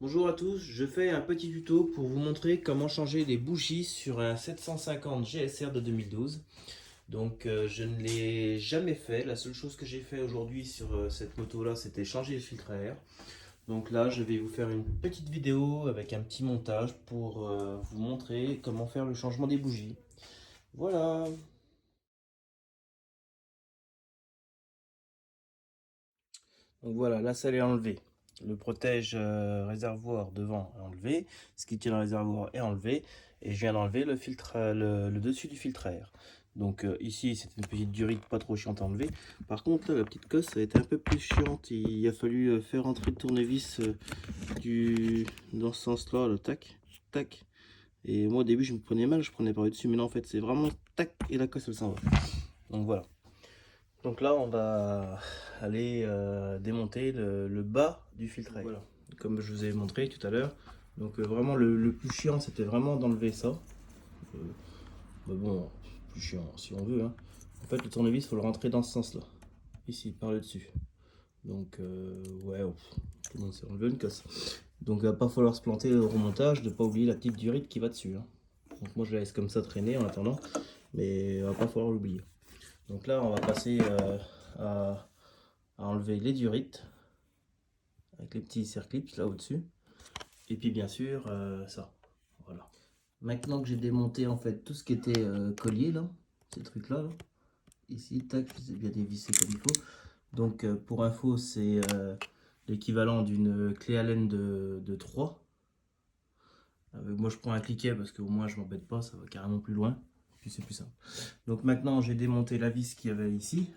Bonjour à tous, je fais un petit tuto pour vous montrer comment changer les bougies sur un 750 GSR de 2012. Donc je ne l'ai jamais fait, la seule chose que j'ai fait aujourd'hui sur cette moto là c'était changer le filtre à air. Donc là je vais vous faire une petite vidéo avec un petit montage pour vous montrer comment faire le changement des bougies. Voilà. Donc voilà, là ça est enlevé. Le protège réservoir devant est enlevé, ce qui tient le réservoir est enlevé, et je viens d'enlever le filtre, le dessus du filtre à air. Donc ici c'est une petite durite pas trop chiante à enlever. Par contre là la petite cosse ça a été un peu plus chiante, il a fallu faire entrer le tournevis dans ce sens là, le tac, tac. Et moi au début je me prenais mal, je prenais par dessus, mais non en fait c'est vraiment tac et la cosse elle s'en va. Donc voilà. Donc là, on va aller démonter le bas du filtre à air. Voilà, comme je vous ai montré tout à l'heure. Donc vraiment, le plus chiant, c'était vraiment d'enlever ça. Euh, mais bon, plus chiant si on veut, hein. En fait, le tournevis, il faut le rentrer dans ce sens-là. Ici, par le dessus. Donc, ouais, tout le monde s'est enlevé une casse. Donc, il va pas falloir se planter au remontage, de pas oublier la petite durite qui va dessus, hein. Donc moi, je la laisse comme ça traîner en attendant. Mais il va pas falloir l'oublier. Donc là, on va passer à enlever les durites avec les petits circlips là au-dessus. Et puis bien sûr, ça. Voilà. Maintenant que j'ai démonté en fait tout ce qui était collier là, ces trucs là, ici, tac, je les ai bien dévissés comme il faut. Donc pour info, c'est l'équivalent d'une clé Allen de 3. Moi je prends un cliquet parce qu'au moins je m'embête pas, ça va carrément plus loin. Puis c'est plus simple. Donc maintenant j'ai démonté la vis qu'il y avait ici.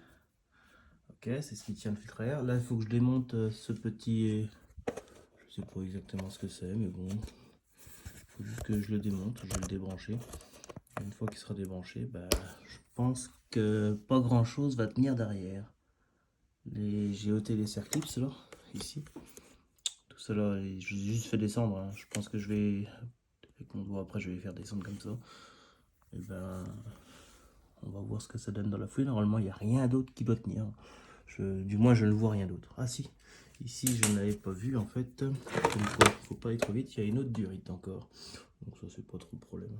Ok, c'est ce qui tient le filtre à air. Là il faut que je démonte ce petit... Je sais pas exactement ce que c'est, mais bon. Il faut juste que je le démonte, je vais le débrancher. Une fois qu'il sera débranché, bah, je pense que pas grand chose va tenir derrière. J'ai ôté les circlips là, ici. Tout ça là, je l'ai juste fait descendre, hein. Je pense que je vais, avec mon doigt après, je vais les faire descendre comme ça. Et ben, on va voir ce que ça donne dans la fouille. Normalement, il n'y a rien d'autre qui doit tenir. Du moins, je ne vois rien d'autre. Ah si, ici, je ne l'avais pas vu en fait. Comme quoi, faut pas aller trop vite, il y a une autre durite encore. Donc ça, c'est pas trop le problème.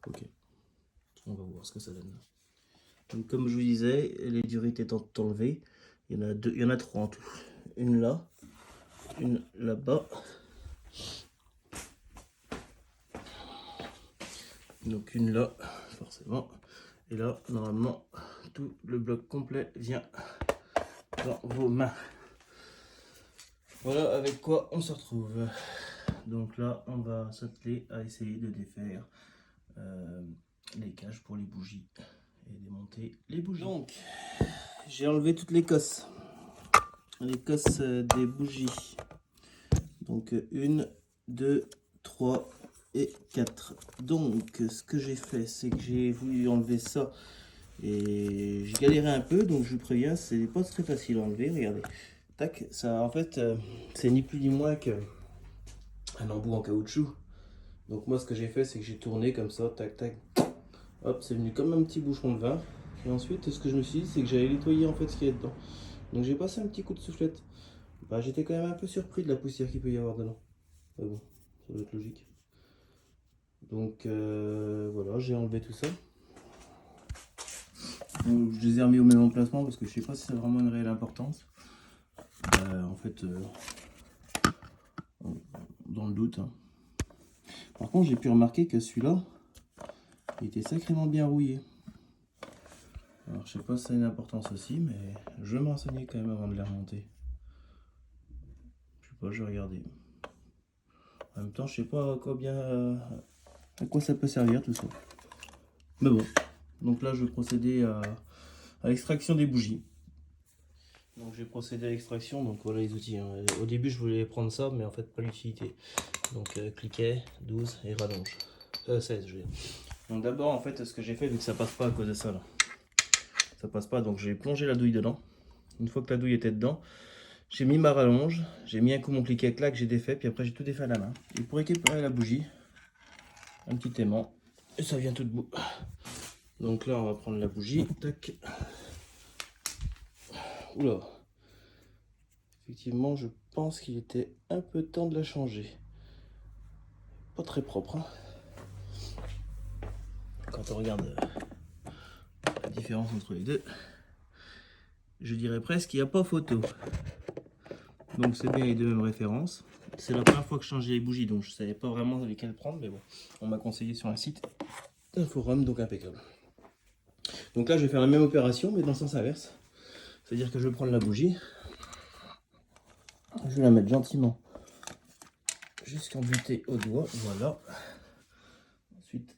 Ok, on va voir ce que ça donne. Donc comme je vous disais, les durites étant enlevées, il y en a deux, il y en a trois en tout. Une là, une là-bas. Donc une là, forcément. Et là, normalement, tout le bloc complet vient dans vos mains. Voilà avec quoi on se retrouve. Donc là, on va s'atteler à essayer de défaire les cages pour les bougies et démonter les bougies. Donc, j'ai enlevé toutes les cosses des bougies. Donc une, deux, 3 et 4. Donc ce que j'ai fait, c'est que j'ai voulu enlever ça et j'ai galéré un peu, donc je vous préviens, c'est pas très facile à enlever. Regardez, tac, ça en fait c'est ni plus ni moins qu'un embout en caoutchouc. Donc moi ce que j'ai fait, c'est que j'ai tourné comme ça, tac tac, hop, c'est venu comme un petit bouchon de vin. Et ensuite ce que je me suis dit, c'est que j'allais nettoyer en fait ce qu'il y a dedans. Donc j'ai passé un petit coup de soufflette. Bah, j'étais quand même un peu surpris de la poussière qu'il peut y avoir dedans. Mais bon, ça doit être logique. Donc voilà, j'ai enlevé tout ça. Donc, je les ai remis au même emplacement parce que je sais pas si ça a vraiment une réelle importance. En fait, dans le doute, hein. Par contre, j'ai pu remarquer que celui-là, il était sacrément bien rouillé. Alors, je sais pas si ça a une importance aussi, mais je vais me renseigner quand même avant de les remonter. Je sais pas, je vais regarder. En même temps, je sais pas à quoi ça peut servir tout ça. Mais bon, donc là, je vais procéder à l'extraction des bougies. Donc j'ai procédé à l'extraction, donc voilà les outils, hein. Au début je voulais prendre ça, mais en fait pas l'utilité. Donc cliquet, 12 et rallonge. 16 je veux dire. Donc d'abord en fait ce que j'ai fait, vu que ça passe pas à cause de ça là. Ça passe pas, donc j'ai plongé la douille dedans. Une fois que la douille était dedans, j'ai mis ma rallonge, j'ai mis un coup mon cliquet, clac, j'ai défait, puis après j'ai tout défait à la main. Et pour récupérer la bougie, un petit aimant, et ça vient tout debout. Donc là on va prendre la bougie, tac. Oula. Effectivement, je pense qu'il était un peu temps de la changer. Pas très propre, hein. Quand on regarde la différence entre les deux, je dirais presque qu'il n'y a pas photo. Donc c'est bien les deux mêmes références. C'est la première fois que je changeais les bougies, donc je ne savais pas vraiment lesquelles prendre, mais bon, on m'a conseillé sur un site, un forum, donc impeccable. Donc là, je vais faire la même opération, mais dans le sens inverse. C'est-à-dire que je vais prendre la bougie, je vais la mettre gentiment jusqu'en butée au doigt, voilà. Ensuite,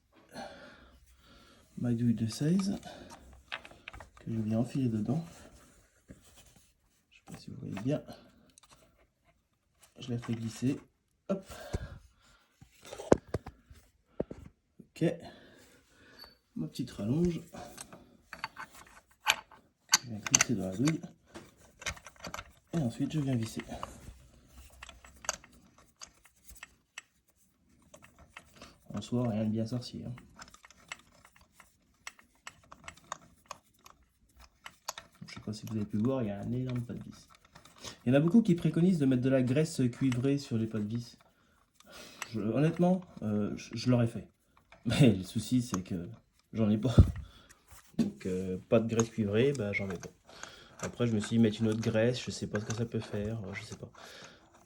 ma douille de 16 que je viens enfiler dedans. Je ne sais pas si vous voyez bien. Je la fais glisser, hop. Ok, ma petite rallonge. Je viens glisser dans la douille. Et ensuite, je viens visser. En soi, rien de bien sorcier, hein. Je ne sais pas si vous avez pu voir, il y a un énorme pas de vis. Il y en a beaucoup qui préconisent de mettre de la graisse cuivrée sur les pas de vis. Honnêtement, je l'aurais fait. Mais le souci, c'est que j'en ai pas. Donc, pas de graisse cuivrée, bah, j'en ai pas. Après, je me suis dit, mettre une autre graisse, je sais pas ce que ça peut faire, je sais pas.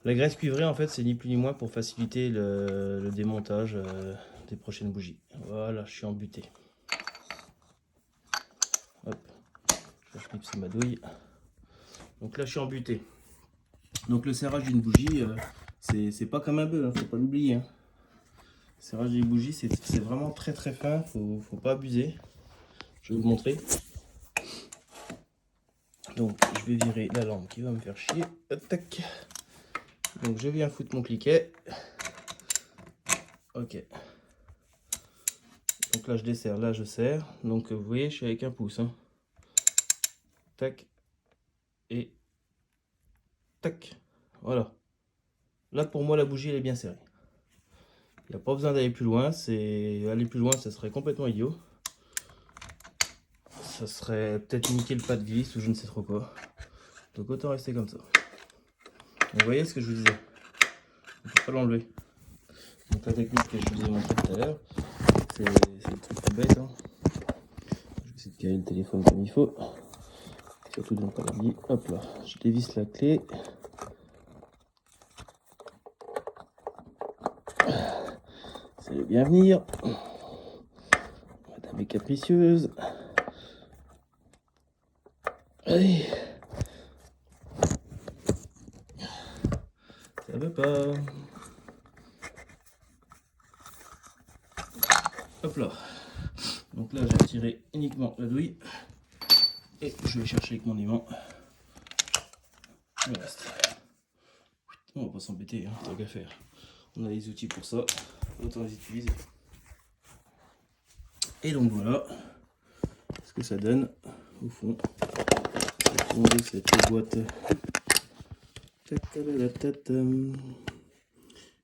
La graisse cuivrée, en fait, c'est ni plus ni moins pour faciliter le démontage des prochaines bougies. Voilà, je suis embuté. Hop, je vais clipser ma douille. Donc là, je suis embuté. Donc le serrage d'une bougie, c'est pas comme un bœuf, hein, faut pas l'oublier, hein. Le serrage d'une bougie, c'est vraiment très très fin, faut pas abuser. Je vais vous montrer. Donc je vais virer la lampe qui va me faire chier. Tac. Donc je viens foutre mon cliquet. Ok. Donc là je desserre, là je serre. Donc vous voyez, je suis avec un pouce, hein. Tac. Et tac. Voilà. Là pour moi la bougie elle est bien serrée. Il n'y a pas besoin d'aller plus loin. Aller plus loin, ça serait complètement idiot. Ça serait peut-être niquer le pas de vis ou je ne sais trop quoi. Donc autant rester comme ça. Vous voyez ce que je vous disais. On ne peut pas l'enlever. Donc la technique que je vous ai montré tout à l'heure, c'est le truc tout bête, hein. Je vais essayer de caler le téléphone comme il faut. Surtout de ne pas l'oublier. Hop là, je dévisse la clé. Ça veut bien venir. Madame est capricieuse. Allez. Ça veut pas. Hop là. Donc là, j'ai retiré uniquement la douille. Et je vais chercher avec mon aimant le reste. On va pas s'embêter, hein, tant qu'à faire. On a les outils pour ça, autant les utiliser. Et donc voilà ce que ça donne au fond de cette boîte.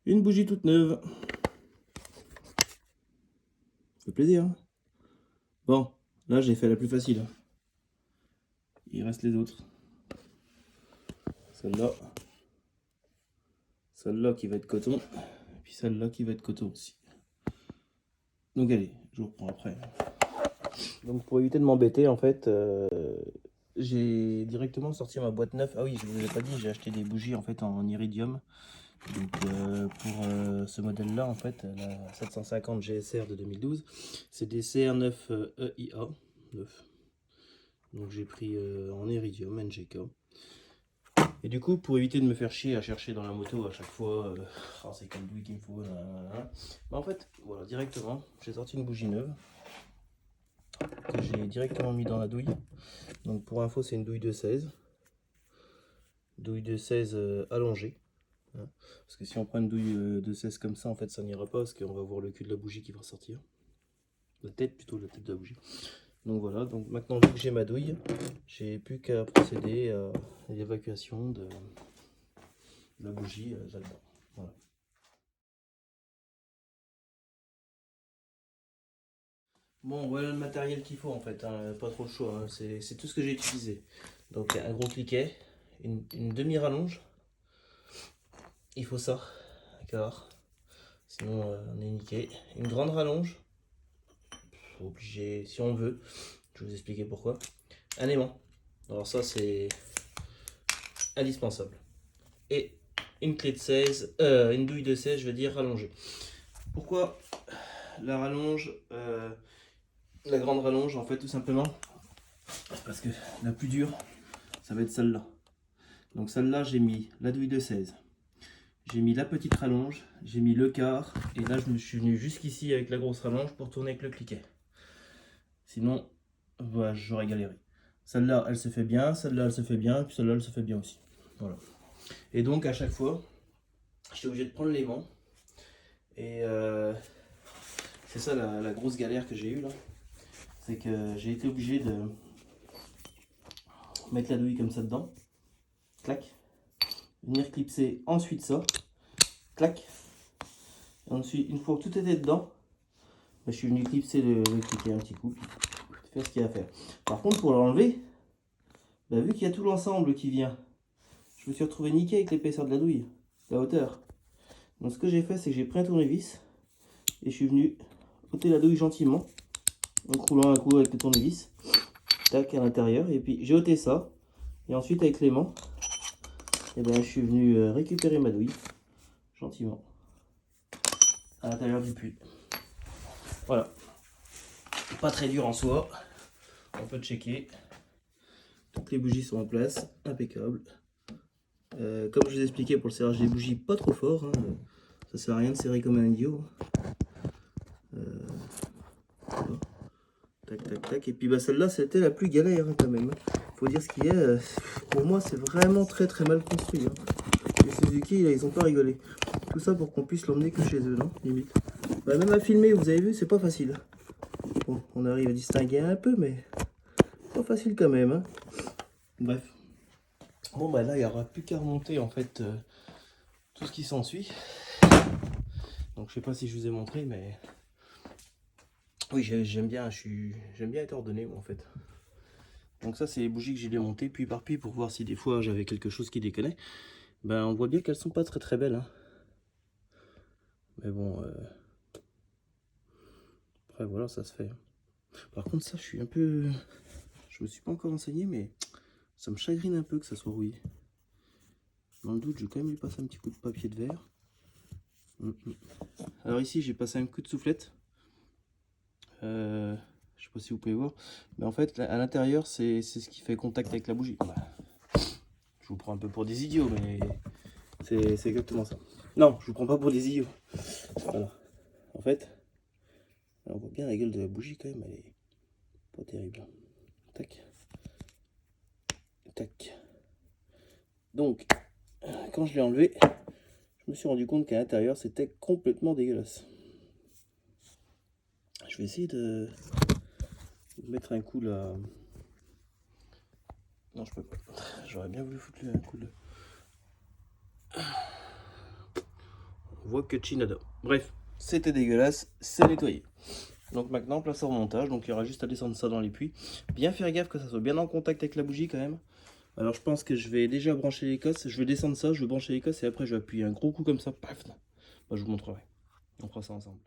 Une bougie toute neuve. Ça fait plaisir, hein. Bon, là j'ai fait la plus facile, hein. Il reste les autres. Celle-là. Celle-là qui va être coton. Et puis celle-là qui va être coton aussi. Donc allez, je vous reprends après. Donc pour éviter de m'embêter, en fait, j'ai directement sorti ma boîte neuve. Ah oui, je vous ai pas dit, j'ai acheté des bougies en fait en iridium. Donc pour ce modèle-là, en fait, la 750 GSR de 2012, c'est des CR9 EIA 9. Donc j'ai pris en iridium NGK. Et du coup, pour éviter de me faire chier à chercher dans la moto à chaque fois, oh, c'est quelle douille qu'il me faut, bah, en fait, voilà, directement, j'ai sorti une bougie neuve que j'ai directement mis dans la douille. Donc pour info, c'est une douille de 16. Douille de 16 allongée. Hein. Parce que si on prend une douille de 16 comme ça, en fait, ça n'ira pas parce qu'on va voir le cul de la bougie qui va sortir. La tête plutôt, la tête de la bougie. Donc voilà, donc maintenant vu que j'ai ma douille, j'ai plus qu'à procéder à l'évacuation de la bougie là-dedans. Voilà. Bon, voilà le matériel qu'il faut en fait, hein, pas trop le choix, hein. C'est tout ce que j'ai utilisé. Donc un gros cliquet, une demi-rallonge. Il faut ça, d'accord. Sinon on est niqué. Une grande rallonge. Obligé, si on veut. Je vais vous expliquer pourquoi. Un aimant. Alors ça c'est indispensable. Et une clé de 16, une douille de 16, je veux dire rallongée. Pourquoi la rallonge, la grande rallonge, en fait, tout simplement parce que la plus dure, ça va être celle-là. Donc celle-là, j'ai mis la douille de 16, j'ai mis la petite rallonge, j'ai mis le quart, et là je me suis venu jusqu'ici avec la grosse rallonge pour tourner avec le cliquet. Sinon, voilà, j'aurais galéré. Celle-là, elle se fait bien, celle-là, elle se fait bien, puis celle-là, elle se fait bien aussi. Voilà. Et donc à chaque fois, j'étais obligé de prendre l'aimant. Et c'est ça la grosse galère que j'ai eue là. C'est que j'ai été obligé de mettre la douille comme ça dedans. Clac. Venir clipser ensuite ça. Clac. Et ensuite, une fois que tout était dedans, je suis venu clipser le cliquet un petit coup. Puis faire ce qu'il y a à faire. Par contre, pour l'enlever, bah, vu qu'il y a tout l'ensemble qui vient, je me suis retrouvé niqué avec l'épaisseur de la douille, la hauteur. Donc ce que j'ai fait, c'est que j'ai pris un tournevis et je suis venu ôter la douille gentiment en roulant un coup avec le tournevis, tac, à l'intérieur, et puis j'ai ôté ça, et ensuite avec l'aimant, et ben je suis venu récupérer ma douille gentiment à l'intérieur du puits. Voilà, pas très dur en soi, on peut checker. Toutes les bougies sont en place, impeccable. Comme je vous ai expliqué, pour le serrage des bougies, pas trop fort, hein, ça sert à rien de serrer comme un idiot. Voilà. Tac, tac, tac. Et puis bah, celle-là, c'était la plus galère hein, quand même. Faut dire ce qu'il y a. Pour moi, c'est vraiment très mal construit. Hein. Les Suzuki, là, ils ont pas rigolé. Tout ça pour qu'on puisse l'emmener que chez eux, non? Limite. Bah, même à filmer, vous avez vu, c'est pas facile. Bon, on arrive à distinguer un peu, mais pas facile quand même. Hein. Bref. Bon, bah là, il n'y aura plus qu'à remonter en fait tout ce qui s'ensuit. Donc, je sais pas si je vous ai montré, mais oui, j'aime bien, j'aime bien être ordonné, moi, en fait. Donc ça, c'est les bougies que j'ai démontées puis par puis pour voir si des fois j'avais quelque chose qui déconnait. Ben, on voit bien qu'elles sont pas très belles. Hein. Mais bon, après voilà, ça se fait. Par contre, ça, je suis un peu... Je me suis pas encore renseigné, mais ça me chagrine un peu que ça soit rouillé. Dans le doute, je vais quand même lui passer un petit coup de papier de verre. Alors ici, j'ai passé un coup de soufflette. Je sais pas si vous pouvez voir, mais en fait, à l'intérieur, c'est ce qui fait contact avec la bougie. Je vous prends un peu pour des idiots, mais c'est exactement ça. Non, je vous prends pas pour des idiots. Voilà. En fait, on voit bien la gueule de la bougie quand même, elle est pas terrible. Tac. Tac. Donc, quand je l'ai enlevé, je me suis rendu compte qu'à l'intérieur, c'était complètement dégueulasse. Je vais essayer de mettre un coup là. Non, je peux pas. J'aurais bien voulu foutre un coup de... On voit que Chinada. Bref, c'était dégueulasse, c'est nettoyé. Donc maintenant, place au remontage. Donc il y aura juste à descendre ça dans les puits. Bien faire gaffe que ça soit bien en contact avec la bougie quand même. Alors je pense que je vais déjà brancher l'écosse. Je vais descendre ça, je vais brancher l'écosse et après je vais appuyer un gros coup comme ça. Paf. Bah, je vous montrerai. On fera ça ensemble.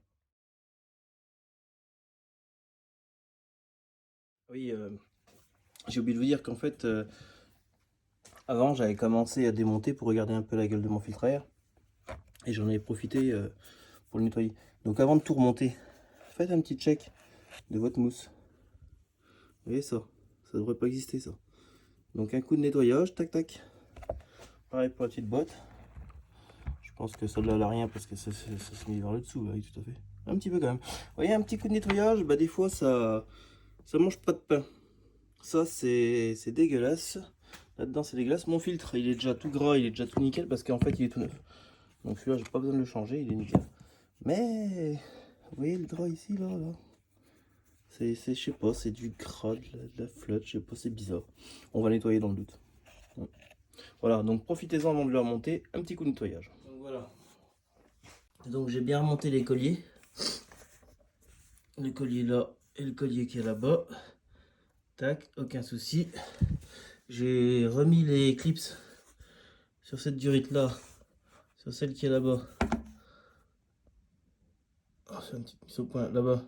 Oui, j'ai oublié de vous dire qu'en fait, avant j'avais commencé à démonter pour regarder un peu la gueule de mon filtre à air. Et j'en ai profité pour le nettoyer. Donc avant de tout remonter, faites un petit check de votre mousse. Vous voyez ça? Ça devrait pas exister ça. Donc un coup de nettoyage, tac tac. Pareil pour la petite boîte. Je pense que celle-là elle a rien parce que ça se met vers le dessous, oui tout à fait. Un petit peu quand même. Vous voyez un petit coup de nettoyage, bah des fois ça mange pas de pain. Ça c'est dégueulasse. Là-dedans c'est dégueulasse. Mon filtre il est déjà tout gras, il est déjà tout nickel parce qu'en fait il est tout neuf. Donc celui-là j'ai pas besoin de le changer, il est nickel. Mais vous voyez le drap ici là c'est je sais pas, c'est du gras, de la flotte, je sais pas, c'est bizarre. On va nettoyer dans le doute. Voilà, donc profitez-en avant de le remonter, un petit coup de nettoyage. Donc voilà. Donc j'ai bien remonté les colliers. Le collier là et le collier qui est là-bas. Tac, aucun souci. J'ai remis les clips sur cette durite là, sur celle qui est là-bas. Oh, c'est un petit mise au point là-bas.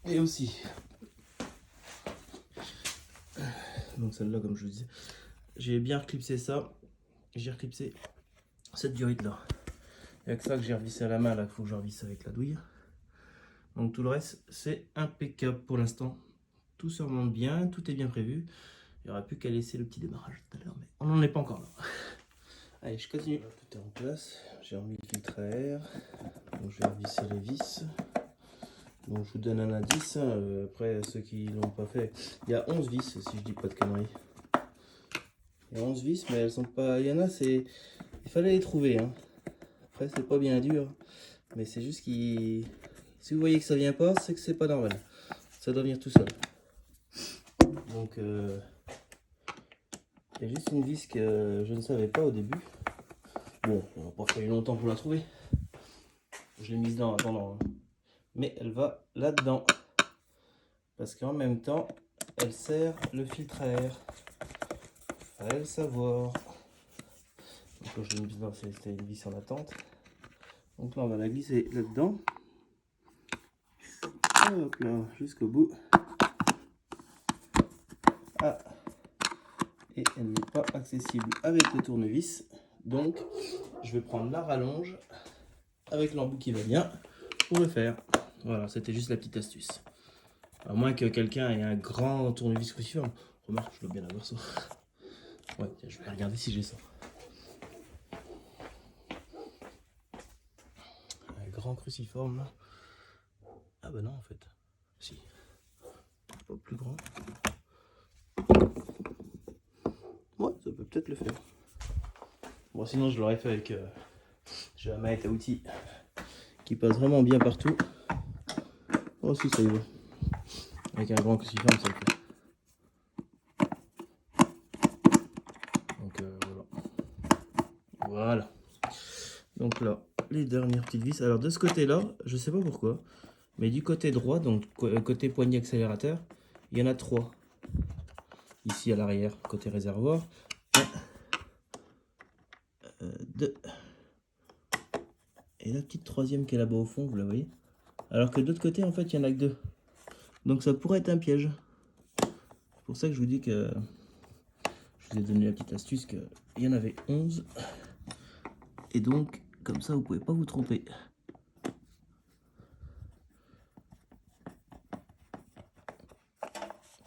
Et aussi. Donc celle-là, comme je vous disais. J'ai bien reclipsé ça. J'ai reclipsé cette durite là. Et avec ça que j'ai revissé à la main, là, il faut que je revisse avec la douille. Donc tout le reste, c'est impeccable pour l'instant. Tout se remonte bien, tout est bien prévu. Il n'y aura plus qu'à laisser le petit démarrage tout à l'heure, mais on n'en est pas encore là. Allez, je continue. Tout est en place. J'ai remis le filtre à air. Donc je vais revisser les vis. Donc je vous donne un indice. Après, ceux qui ne l'ont pas fait, il y a 11 vis, si je dis pas de conneries. Il y a 11 vis, mais elles sont pas. Il y en a, c'est. Il fallait les trouver. Hein. Après, c'est pas bien dur. Mais c'est juste qu'il. Si vous voyez que ça vient pas, c'est que c'est pas normal. Ça doit venir tout seul. Donc, il y a juste une vis que je ne savais pas au début. Bon, on va pas fallu longtemps pour la trouver. Je l'ai mise dans attendant. Mais elle va là-dedans. Parce qu'en même temps, elle sert le filtre à air. Fallait le savoir. Donc je l'ai mise dans, c'était une vis en attente. Donc là, on va la glisser là-dedans. Hop là, jusqu'au bout. Ah. Et elle n'est pas accessible avec le tournevis. Donc, je vais prendre la rallonge avec l'embout qui va bien pour le faire. Voilà, c'était juste la petite astuce. À moins que quelqu'un ait un grand tournevis cruciforme. Remarque, je dois bien avoir ça. Ouais, tiens, je vais regarder si j'ai ça. Un grand cruciforme là. Ah bah non en fait. Si. Pas plus grand. Ouais, ça peut peut-être le faire. Bon, sinon je l'aurais fait avec j'ai la mallette à outils qui passe vraiment bien partout. Oh si, ça y va. Avec un grand cruciforme, ça le fait. Donc voilà. Voilà. Donc là, les dernières petites vis. Alors de ce côté-là, je sais pas pourquoi, mais du côté droit, donc côté poignée accélérateur, il y en a 3. Ici à l'arrière, côté réservoir. 1, 2. Et la petite troisième qui est là-bas au fond, vous la voyez. Alors que de l'autre côté, en fait, il n'y en a que 2. Donc ça pourrait être un piège. C'est pour ça que je vous dis que je vous ai donné la petite astuce qu'il y en avait 11. Et donc, comme ça, vous pouvez pas vous tromper.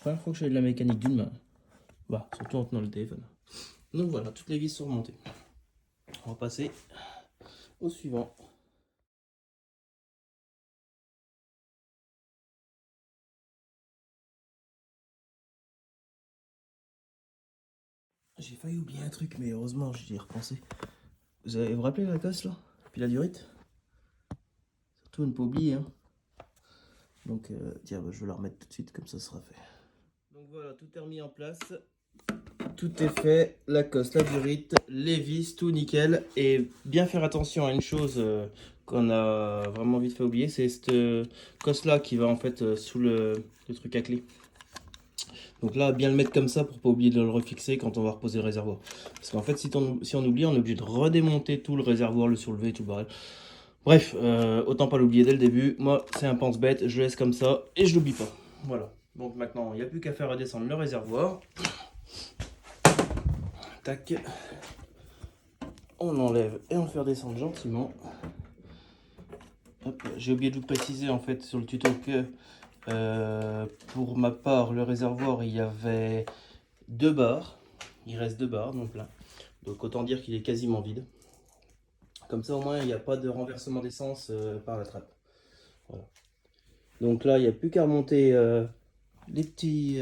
Première fois que je fais de la mécanique d'une main. Bah, surtout en tenant le téléphone. Donc voilà, toutes les vis sont remontées. On va passer au suivant. J'ai failli oublier un truc, mais heureusement, j'y ai repensé. Vous vous rappelez la cosse là? Puis la durite? Surtout ne pas oublier. Hein. Donc, tiens, bah, je vais la remettre tout de suite, comme ça sera fait. Donc voilà, tout est remis en place. Tout est fait, la cosse, la durite, les vis, tout nickel. Et bien faire attention à une chose qu'on a vraiment vite fait oublier, c'est cette cosse là qui va en fait sous le truc à clé. Donc là, bien le mettre comme ça pour pas oublier de le refixer quand on va reposer le réservoir. Parce qu'en fait, si on oublie, on est obligé de redémonter tout le réservoir, le soulever, tout le barrel. Bref, autant pas l'oublier dès le début. Moi, c'est un pense-bête, je laisse comme ça et je l'oublie pas. Voilà. Donc maintenant, il n'y a plus qu'à faire redescendre le réservoir. Tac. On enlève et on le fait redescendre gentiment. J'ai oublié de vous préciser en fait sur le tuto que pour ma part, le réservoir, il y avait 2 barres. Il reste 2 barres, donc là. Donc autant dire qu'il est quasiment vide. Comme ça, au moins, il n'y a pas de renversement d'essence par la trappe. Voilà. Donc là, il n'y a plus qu'à remonter les petits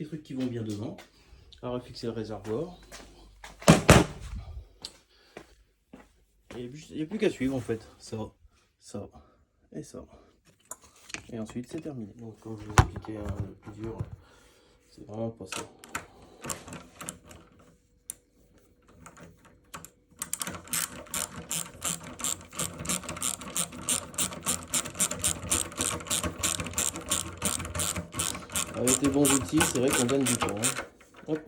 trucs qui vont bien devant. À refixer le réservoir. Il n'y a plus qu'à suivre en fait. Ça et ça. Et ensuite, c'est terminé. Donc, comme je vous ai expliqué, le plus dur, c'est vraiment pas ça. Avec les bons outils, c'est vrai qu'on gagne du temps. Hein. Hop.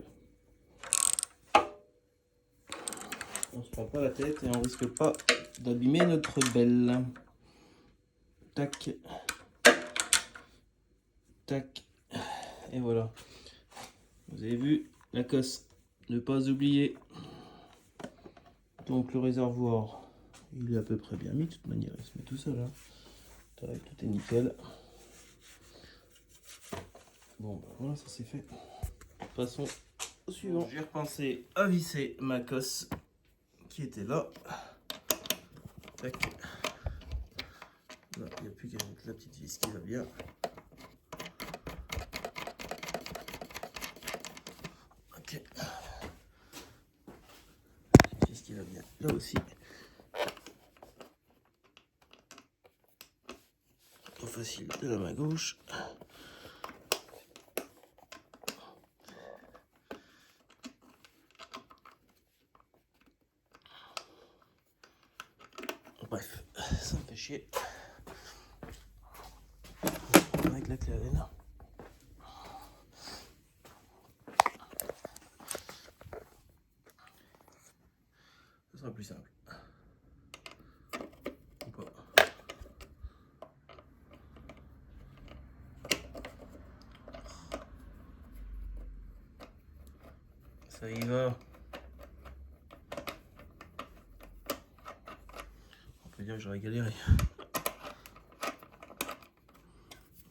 On se prend pas la tête et on risque pas d'abîmer notre belle. Tac. Tac. Et voilà. Vous avez vu la cosse. Ne pas oublier. Donc le réservoir, il est à peu près bien mis. De toute manière, il se met tout seul. Hein. Tout est nickel. Bon, ben voilà, ça c'est fait. Passons au suivant. J'ai repensé à visser ma cosse qui était là. Tac. Là, il n'y a plus qu'à mettre la petite vis qui va bien. Ok. Petite vis qui va bien. Là aussi. Trop facile de la main gauche. Bref, ça me fait chier. Avec la clé à laine. Ce sera plus simple. Ou pas. Ça y va. On peut dire que j'aurais galéré.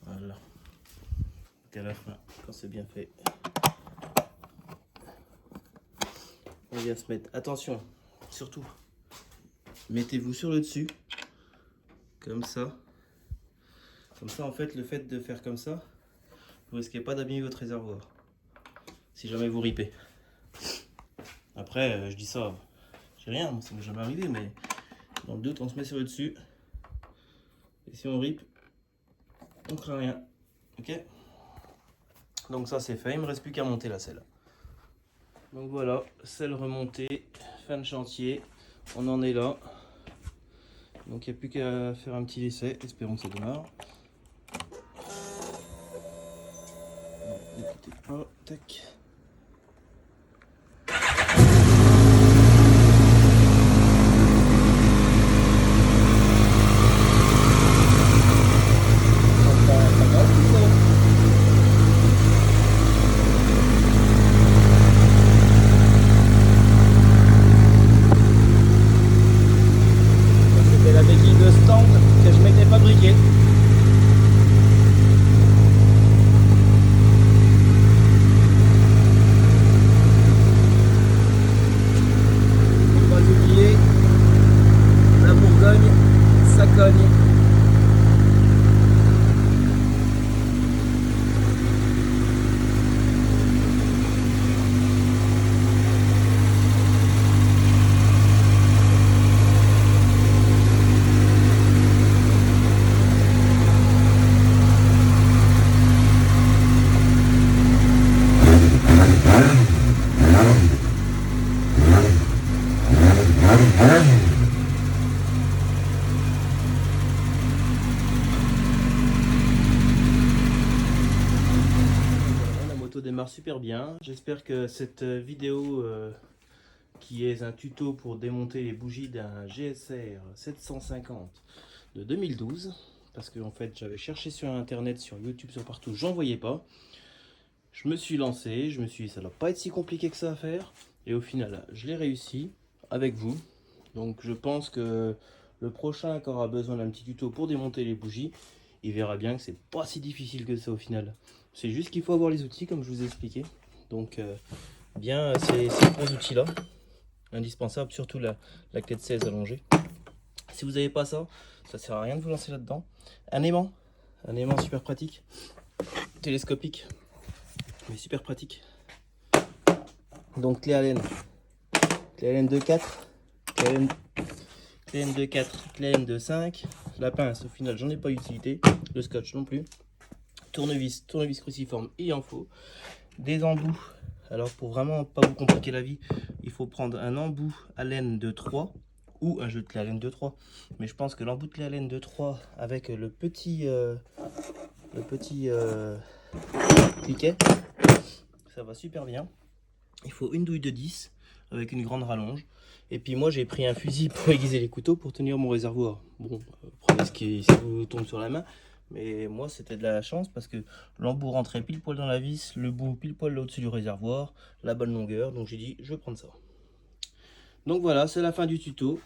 Voilà. Donc à la fin, quand c'est bien fait, on vient se mettre. Attention, surtout, mettez-vous sur le dessus, comme ça. Comme ça, en fait, le fait de faire comme ça, vous risquez pas d'abîmer votre réservoir. Si jamais vous ripez. Après, je dis ça, j'ai rien, moi, ça m'est jamais arrivé, mais dans le doute, on se met sur le dessus. Et si on ripe, on craint rien. Ok? Donc ça c'est fait, il me reste plus qu'à monter la selle. Donc voilà, selle remontée, fin de chantier, on en est là. Donc il n'y a plus qu'à faire un petit essai, espérons que ça démarre. Ne quittez pas, tac. C'était la béquille de stand que je m'étais fabriquée. Ça cogne. La moto démarre super bien. J'espère que cette vidéo qui est un tuto pour démonter les bougies d'un GSR 750 de 2012, parce que en fait j'avais cherché sur internet, sur YouTube, sur partout, j'en voyais pas. Je me suis lancé, je me suis dit ça doit pas être si compliqué que ça à faire, et au final je l'ai réussi avec vous. Donc je pense que le prochain qui aura besoin d'un petit tuto pour démonter les bougies, il verra bien que c'est pas si difficile que ça au final. C'est juste qu'il faut avoir les outils comme je vous ai expliqué. Donc bien ces gros outils là, indispensables, surtout la clé de 16 allongée. Si vous n'avez pas ça, ça sert à rien de vous lancer là-dedans. Un aimant super pratique, télescopique, mais super pratique. Donc clé à laine 2.4, clé à laine 2.4, clé à laine 2.5, la pince au final j'en ai pas utilité, le scotch non plus, tournevis cruciforme il en faut, des embouts. Alors pour vraiment pas vous compliquer la vie, il faut prendre un embout à laine de 3 ou un jeu de clé à laine de 3, mais je pense que l'embout de clé à laine de 3 avec le petit Cliquet. Ça va super bien. Il faut une douille de 10 avec une grande rallonge. Et puis moi j'ai pris un fusil pour aiguiser les couteaux pour tenir mon réservoir. Bon, prenez ce qui vous tombe sur la main. Mais moi c'était de la chance parce que l'embout rentrait pile poil dans la vis, le bout pile poil au-dessus du réservoir, la bonne longueur. Donc j'ai dit je vais prendre ça. Donc voilà, c'est la fin du tuto.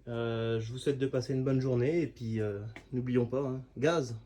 Je vous souhaite de passer une bonne journée et puis n'oublions pas, hein, gaz.